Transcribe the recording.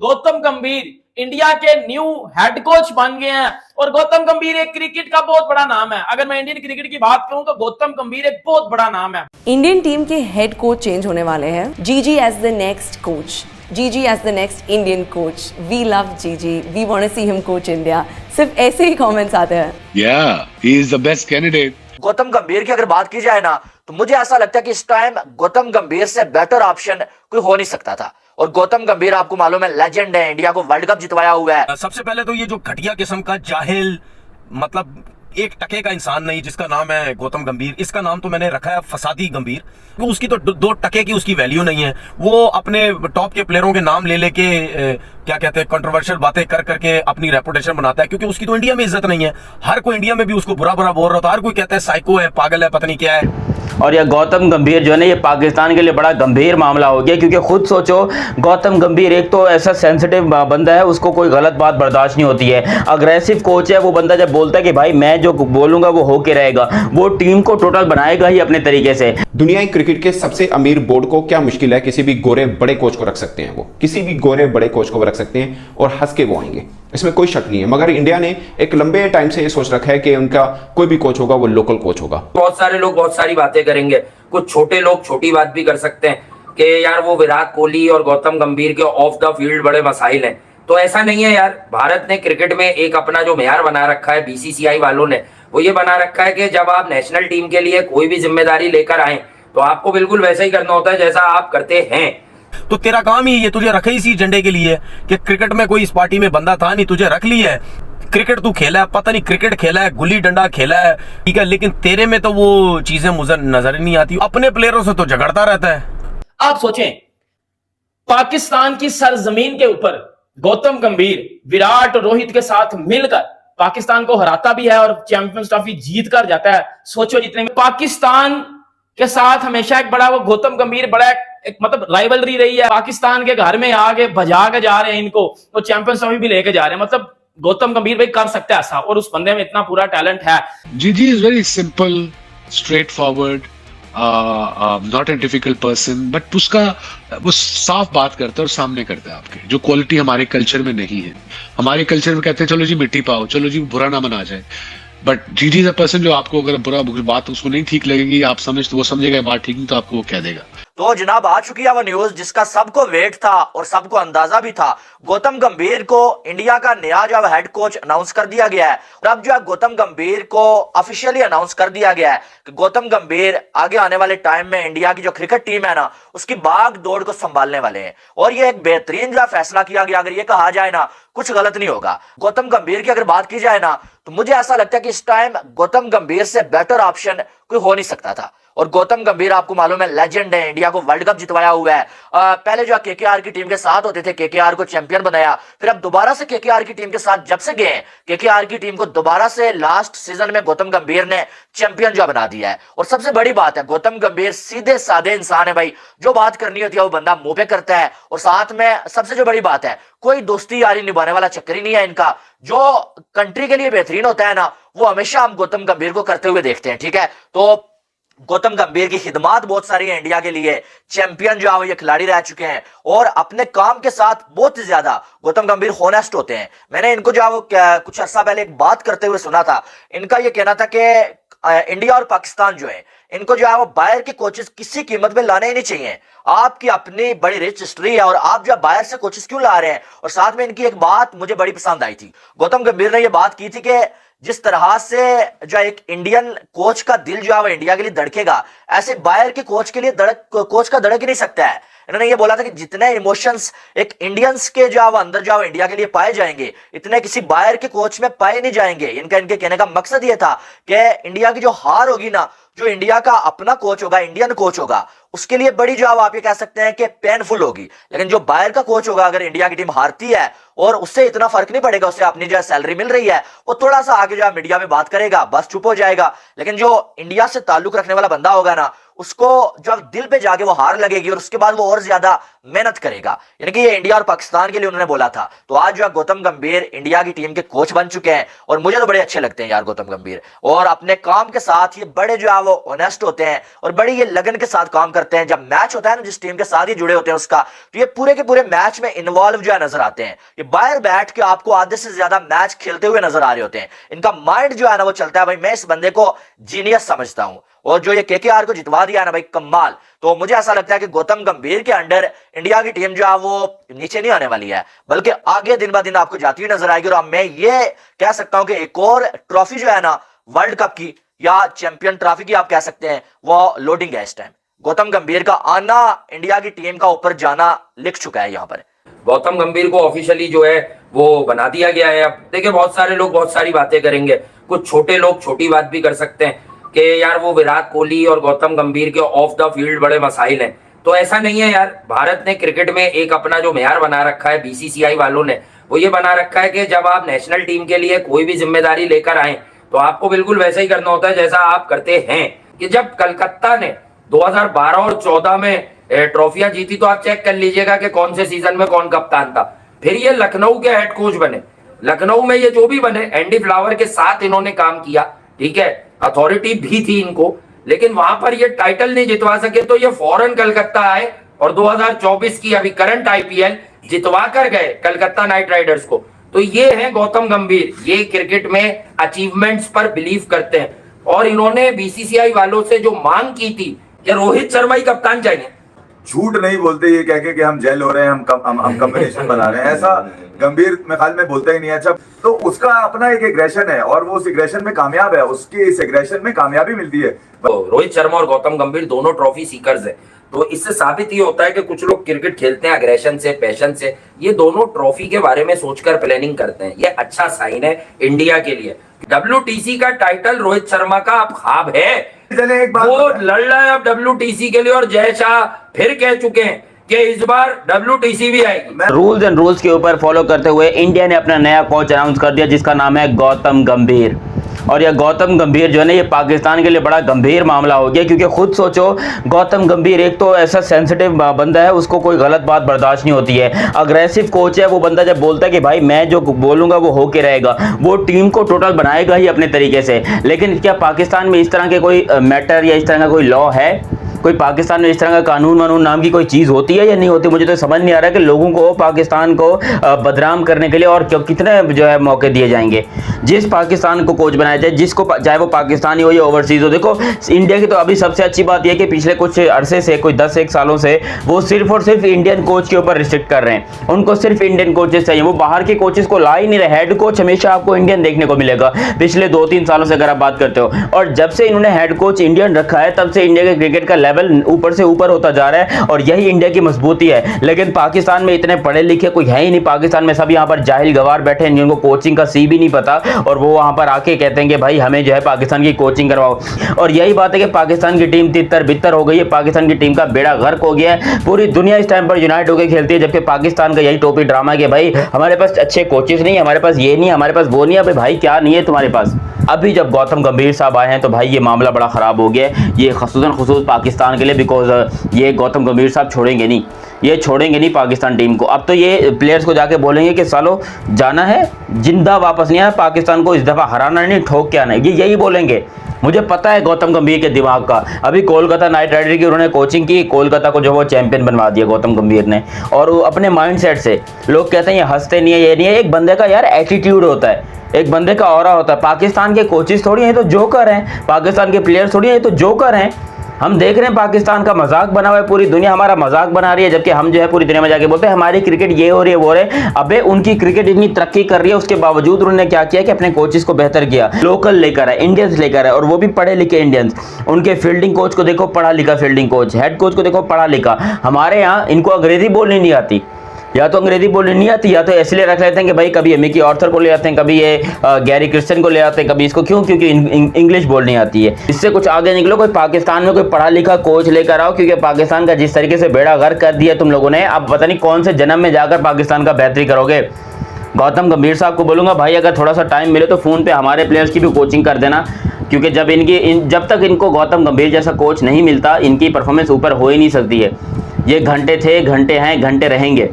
गौतम गंभीर इंडिया के new head coach बन गए हैं और गौतम गंभीर एक क्रिकेट का बहुत बड़ा नाम है। अगर मैं इंडियन क्रिकेट की बात करूं तो गौतम गंभीर एक बहुत बड़ा नाम है। इंडियन टीम के हेड कोच चेंज होने वाले हैं। GG as the next coach, GG as the next Indian coach, we love GG, we want to see him coach India. सिर्फ ऐसे ही कमेंट्स आते हैं। Yeah, he is the best candidate. Gautam गंभीर की अगर बात की जाए ना तो मुझे ऐसा लगता है कि इस टाइम गौतम गंभीर से बेटर ऑप्शन कोई हो नहीं सकता था। और गौतम गंभीर आपको मालूम है लेजेंड है, इंडिया को वर्ल्ड कप जितवाया हुआ है। सबसे पहले तो ये जो घटिया किस्म का जाहिल, मतलब एक टके का इंसान नहीं जिसका नाम है गौतम गंभीर, इसका नाम तो मैंने रखा है फसादी गंभीर। तो उसकी तो दो टके की उसकी वैल्यू नहीं है। वो अपने टॉप के प्लेयरों के नाम ले लेके क्या कहते हैं कंट्रोवर्शियल बातें कर करके अपनी रेपुटेशन बनाता है, क्योंकि उसकी तो इंडिया में इज्जत नहीं है। हर कोई इंडिया में भी उसको बुरा बुरा बोल रहा था, हर कोई कहता है साइको है, पागल है, पता नहीं क्या है। और यह गौतम गंभीर जो है ना, ये पाकिस्तान के लिए बड़ा गंभीर मामला हो गया, क्योंकि खुद सोचो गौतम गंभीर एक तो ऐसा सेंसिटिव बंदा है, उसको कोई गलत बात बर्दाश्त नहीं होती है। अग्रेसिव कोच है वो बंदा, जब बोलता है कि भाई मैं जो बोलूंगा वो होके रहेगा, वो टीम को टोटल बनाएगा ही अपने तरीके से। दुनियाई क्रिकेट के सबसे अमीर बोर्ड को क्या मुश्किल है, किसी भी गोरे बड़े कोच को रख सकते हैं। वो किसी भी गोरे बड़े कोच को रख सकते हैं और हंस के वो आएंगे, इसमें कोई शक नहीं है। मगर इंडिया ने एक लंबे टाइम से ये सोच रखा है कि उनका कोई भी कोच होगा वो लोकल कोच होगा। बहुत सारे लोग बहुत सारी बातें करेंगे, कुछ छोटे लोग छोटी बात भी कर सकते हैं कि यार वो विराट कोहली और गौतम गंभीर के ऑफ द फील्ड बड़े मसाइल हैं। तो ऐसा नहीं है यार। भारत ने क्रिकेट में एक अपना जो मेयार बना रखा है, बीसीसीआई वालों ने वो ये बना रखा है कि जब आप नेशनल टीम के लिए कोई भी जिम्मेदारी लेकर आए तो आपको बिल्कुल वैसा ही करना होता है जैसा आप करते हैं। तो तेरा काम ही ये, तुझे रखा ही इसी एजेंडे के लिए कि क्रिकेट में कोई इस पार्टी में बंदा था नहीं, तुझे रख लिया है। क्रिकेट तू खेला है, पता नहीं क्रिकेट खेला है, गुल्ली डंडा खेला है, ठीक है, लेकिन तेरे में तो वो चीजें मुझे नजर ही नहीं आती। अपने प्लेयरों से तो झगड़ता रहता है। आप सोचें, पाकिस्तान की सरजमीन के ऊपर गौतम गंभीर विराट और रोहित के साथ मिलकर पाकिस्तान को हराता भी है और चैंपियंस ट्रॉफी जीत कर जाता है। सोचो, जितने पाकिस्तान के साथ हमेशा एक बड़ा वो गौतम गंभीर बड़ा एक मतलब राइवलरी रही है। पाकिस्तान के घर में आगे भजा के जा रहे हैं इनको, तो चैंपियंस ट्रॉफी भी लेके जा रहे हैं। मतलब गौतम गंभीर भाई कर सकते हैं ऐसा, और उस बंदे में इतना पूरा टैलेंट है। Gigi is very simple, straightforward, not a difficult person, but उसका वो साफ बात करता है और सामने करता है आपके, जो क्वालिटी हमारे कल्चर में नहीं है। हमारे कल्चर में कहते हैं चलो जी मिट्टी पाओ, चलो जी बुरा ना मना जाए। बट जीजी इज अ पर्सन जो आपको अगर बुरा बात उसको नहीं ठीक लगेगी, आप समझ तो वो समझेगा बात ठीक नहीं, तो आपको वो कह देगा। तो जनाब आ चुकी है वो न्यूज जिसका सबको वेट था और सबको अंदाजा भी था। गौतम गंभीर को इंडिया का नया जो हेड कोच अनाउंस कर दिया गया है और अब जो है गौतम गंभीर को ऑफिशियली अनाउंस कर दिया गया है कि गौतम गंभीर आगे आने वाले टाइम में इंडिया की जो क्रिकेट टीम है ना उसकी भाग दौड़ को संभालने वाले हैं। और ये एक बेहतरीन जो फैसला किया गया, अगर ये कहा जाए ना कुछ गलत नहीं होगा। गौतम गंभीर की अगर बात की जाए ना तो मुझे ऐसा लगता है कि इस टाइम गौतम गंभीर से बेटर ऑप्शन कोई हो नहीं सकता था। और गौतम गंभीर आपको मालूम है लेजेंड है, इंडिया को वर्ल्ड कप जितवाया हुआ है। पहले जो केकेआर की टीम के साथ होते थे, केकेआर को चैंपियन बनाया, फिर अब दोबारा से केकेआर की टीम के साथ जब से गए केकेआर की टीम को दोबारा से लास्ट सीजन में गौतम गंभीर ने चैंपियन जो बना दिया है। और सबसे बड़ी बात है गौतम गंभीर सीधे साधे इंसान है भाई, जो बात करनी होती है वो बंदा मुंह पे करता है। और साथ में सबसे जो बड़ी बात है, कोई दोस्ती यारी निभाने वाला चक्कर ही नहीं है इनका। जो कंट्री के लिए बेहतरीन होता है ना वो हमेशा हम गौतम गंभीर को करते हुए देखते हैं, ठीक है। तो गौतम गंभीर की खिदमात बहुत सारी है इंडिया के लिए, चैंपियन जो है ये खिलाड़ी रह चुके हैं और अपने काम के साथ बहुत ज्यादा गौतम गंभीर होनेस्ट होते हैं। मैंने इनको जो है कुछ अर्सा पहले एक बात करते हुए सुना था, इनका ये कहना था कि इंडिया और पाकिस्तान जो है इनको जो है वो बाहर के कोचेस किसी कीमत में लाने ही नहीं चाहिए। आपकी अपनी बड़ी रिच हिस्ट्री है और आप जो बाहर से कोचेस क्यों ला रहे हैं। और साथ में इनकी एक बात मुझे बड़ी पसंद आई थी, गौतम गंभीर ने यह बात की थी कि जिस तरह से जो एक इंडियन कोच का दिल जो है वो इंडिया के लिए धड़केगा, ऐसे बाहर के कोच के लिए कोच का धड़क ही नहीं सकता है। इन्होंने ये बोला था कि जितने इमोशंस एक इंडियंस के जो वो अंदर जो इंडिया के लिए पाए जाएंगे इतने किसी बाहर के कोच में पाए नहीं जाएंगे। इनके कहने का मकसद ये था कि इंडिया की जो हार होगी ना, जो इंडिया का अपना कोच होगा, इंडियन कोच होगा, उसके लिए बड़ी जो आप ये कह सकते हैं कि पेनफुल होगी। लेकिन जो बाहर का कोच होगा, अगर इंडिया की टीम हारती है और उससे इतना फर्क नहीं पड़ेगा, उससे अपनी जो सैलरी मिल रही है, वो थोड़ा सा आगे जो मीडिया में बात करेगा, बस चुप हो जाएगा। लेकिन जो इंडिया से ताल्लुक रखने वाला बंदा होगा ना उसको जब दिल पे जाके वो हार लगेगी और उसके बाद वो और ज्यादा मेहनत करेगा। यानी कि ये इंडिया और पाकिस्तान के लिए उन्होंने बोला था। तो आज जो है गौतम गंभीर इंडिया की टीम के कोच बन चुके हैं और मुझे तो बड़े अच्छे लगते हैं यार गौतम गंभीर, और अपने काम के साथ ये बड़े जो है वो ऑनेस्ट होते हैं और बड़ी ये लगन के साथ काम करते हैं। जब मैच होता है ना जिस टीम के साथ ही जुड़े होते हैं उसका, तो ये पूरे के पूरे मैच में इन्वॉल्व जो है नजर आते हैं। ये बाहर बैठ के आपको आधे से ज्यादा मैच खेलते हुए नजर आ रहे होते हैं। इनका माइंड जो है ना वो चलता है भाई, मैं इस बंदे को जीनियस समझता हूं। और जो ये केकेआर को जितवा दिया ना भाई, कमाल। तो मुझे ऐसा लगता है कि गौतम गंभीर के अंडर इंडिया की टीम जो है वो नीचे नहीं आने वाली है, बल्कि आगे दिन ब दिन आपको जाती हुई नजर आएगी। और मैं ये कह सकता हूं कि एक और ट्रॉफी जो है ना वर्ल्ड कप की या चैंपियन ट्रॉफी की आप कह सकते हैं, वो लोडिंग है इस टाइम। गौतम गंभीर का आना इंडिया की टीम का ऊपर जाना लिख चुका है यहाँ पर। गौतम गंभीर को ऑफिशियली जो है वो बना दिया गया है। अब देखिए बहुत सारे लोग बहुत सारी बातें करेंगे, कुछ छोटे लोग छोटी बात भी कर सकते हैं कि यार वो विराट कोहली और गौतम गंभीर के ऑफ द फील्ड बड़े मसाइल हैं। तो ऐसा नहीं है यार, भारत ने क्रिकेट में एक अपना जो मेयार बना रखा है, बीसीसीआई वालों ने वो ये बना रखा है कि जब आप नेशनल टीम के लिए कोई भी जिम्मेदारी लेकर आए तो आपको बिल्कुल वैसा ही करना होता है जैसा आप करते हैं। कि जब कलकत्ता ने 2012 और 14 में ट्रॉफियां जीती तो आप चेक कर लीजिएगा कि कौन से सीजन में कौन कप्तान था। फिर ये लखनऊ के हेड कोच बने, लखनऊ में ये जो भी बने एंडी फ्लावर के साथ इन्होंने काम किया, ठीक है, अथॉरिटी भी थी इनको, लेकिन वहां पर ये टाइटल नहीं जितवा सके। तो ये फौरन कलकत्ता आए और 2024 की अभी करंट आईपीएल जितवा कर गए कलकत्ता नाइट राइडर्स को। तो ये है गौतम गंभीर, ये क्रिकेट में अचीवमेंट्स पर बिलीव करते हैं। और इन्होंने बीसीसीआई वालों से जो मांग की थी कि रोहित शर्मा ही कप्तान चाहिए, झूठ नहीं बोलते ये कह के कि हम जेल हो रहे हैं, हम कॉम्बिनेशन बना रहे हैं, ऐसा गंभीर में ख्याल में बोलता ही नहीं है। अच्छा, तो उसका अपना एक एग्रेशन है और वो उस एग्रेशन में कामयाब है, उसके इस एग्रेशन में कामयाबी मिलती है। तो रोहित शर्मा और गौतम गंभीर दोनों ट्रॉफी सीकर्स हैं। तो इससे साबित ये होता है कि कुछ लोग क्रिकेट खेलते हैं अग्रेशन से, पैशन से, ये दोनों ट्रॉफी के बारे में सोचकर प्लानिंग करते हैं। ये अच्छा साइन है इंडिया के लिए। WTC का टाइटल रोहित शर्मा का अब ख्वाब है, एक बात वो लड़ रहा है अब WTC के लिए। और जय शाह फिर कह चुके हैं कि इस बार WTC भी आएगी। रूल्स एंड रूल्स के ऊपर फॉलो करते हुए इंडिया ने अपना नया कोच अनाउंस कर दिया जिसका नाम है गौतम गंभीर। और यह गौतम गंभीर जो है ना, ये पाकिस्तान के लिए बड़ा गंभीर मामला हो गया, क्योंकि खुद सोचो गौतम गंभीर एक तो ऐसा सेंसिटिव बंदा है, उसको कोई गलत बात बर्दाश्त नहीं होती है। अग्रेसिव कोच है वो बंदा, जब बोलता है कि भाई मैं जो बोलूंगा वो होके रहेगा, वो टीम को टोटल बनाएगा ही अपने तरीके से। लेकिन क्या पाकिस्तान में इस तरह के कोई मैटर या इस तरह का कोई लॉ है? कोई पाकिस्तान में इस तरह का कानून वानून नाम की कोई चीज़ होती है या नहीं होती? मुझे तो समझ नहीं आ रहा है कि लोगों को पाकिस्तान को बदनाम करने के लिए और कितने जो है मौके दिए जाएंगे। जिस पाकिस्तान को कोच बनाया जाए, जिसको चाहे वो पाकिस्तानी हो या ओवरसीज हो। देखो इंडिया की तो अभी सबसे अच्छी बात यह है कि पिछले कुछ अरसे से, कोई 10-1 सालों से वो सिर्फ और सिर्फ इंडियन कोच के ऊपर रिस्ट्रिक्ट कर रहे हैं। उनको सिर्फ इंडियन कोचेस चाहिए, वो बाहर के कोचेस को ला ही नहीं रहे। हेड कोच हमेशा आपको इंडियन देखने को मिलेगा पिछले 2-3 सालों से अगर आप बात करते हो। और जब से इन्होंने हेड कोच इंडियन रखा है तब से इंडिया के क्रिकेट का लेवल ऊपर से ऊपर होता जा रहा है और यही इंडिया की मजबूती है। लेकिन पाकिस्तान में इतने पढ़े लिखे कोई है ही नहीं। पाकिस्तान में सब यहाँ पर जाहिल गवार बैठे हैं जिनको कोचिंग का सी भी नहीं पता, और वो वहाँ पर आके कहते हैं कि भाई हमें जो है पाकिस्तान की कोचिंग करवाओ। और यही बात है कि पाकिस्तान की टीम तितर बितर हो गई है, पाकिस्तान की टीम का बेड़ा गर्क हो गया है। पूरी दुनिया इस टाइम पर यूनाइट होकर खेलती है, जबकि पाकिस्तान का यही टोपी ड्रामा है कि भाई हमारे पास अच्छे कोचेस नहीं, हमारे पास ये नहीं, हमारे पास वो नहीं है। भाई क्या नहीं है तुम्हारे पास? अभी जब गौतम गंभीर साहब आए हैं तो भाई ये मामला बड़ा ख़राब हो गया है, ये खुसूस पाकिस्तान के लिए, बिकॉज ये गौतम गंभीर साहब छोड़ेंगे नहीं, ये छोड़ेंगे नहीं पाकिस्तान टीम को। अब तो ये प्लेयर्स को जाके बोलेंगे कि सालो जाना है, जिंदा वापस नहीं आया, पाकिस्तान को इस दफ़ा हराना नहीं, ठोक के आना है, ये यही बोलेंगे। मुझे पता है गौतम गंभीर के दिमाग का। अभी कोलकाता नाइट राइडर की उन्होंने कोचिंग की, कोलकाता को जो वो चैंपियन बनवा दिया गौतम गंभीर ने, और वो अपने माइंडसेट से। लोग कहते हैं ये हंसते नहीं है, ये नहीं है। एक बंदे का यार एटीट्यूड होता है, एक बंदे का ऑरा होता है। पाकिस्तान के कोचेस थोड़ी हैं तो जोकर हैं, पाकिस्तान के प्लेयर्स थोड़ी हैं तो जोकर हैं। हम देख रहे हैं पाकिस्तान का मजाक बना हुआ है, पूरी दुनिया हमारा मजाक बना रही है, जबकि हम जो है पूरी दुनिया में जाके बोलते हैं हमारी क्रिकेट ये हो रही है वो रहे। अबे उनकी क्रिकेट इतनी तरक्की कर रही है, उसके बावजूद उन्होंने क्या किया कि अपने कोचेस को बेहतर किया, लोकल लेकर आए, इंडियंस लेकर आए, और वो भी पढ़े लिखे इंडियंस। उनके फील्डिंग कोच को देखो पढ़ा लिखा फील्डिंग कोच, हेड कोच को देखो पढ़ा लिखा। हमारे यहाँ इनको अंग्रेजी बोलनी नहीं आती, या तो अंग्रेजी बोलनी नहीं आती, या तो इसलिए रख लेते हैं कि भाई कभी मिकी आर्थर को ले आते हैं, कभी ये गैरी क्रिस्टन को ले आते हैं, कभी इसको। क्यों? क्योंकि इंग्लिश बोलनी आती है। इससे कुछ आगे निकलो, कोई पाकिस्तान में कोई पढ़ा लिखा कोच लेकर आओ, क्योंकि पाकिस्तान का जिस तरीके से बेड़ा गर्क कर दिया तुम लोगों ने, अब पता नहीं कौन से जन्म में जाकर पाकिस्तान का बेहतरी करोगे। गौतम गंभीर साहब को बोलूँगा भाई अगर थोड़ा सा टाइम मिले तो फ़ोन पे हमारे प्लेयर्स की भी कोचिंग कर देना, क्योंकि जब तक इनको गौतम गंभीर जैसा कोच नहीं मिलता इनकी परफॉर्मेंस ऊपर हो ही नहीं सकती है। ये घंटे थे, घंटे हैं, घंटे रहेंगे।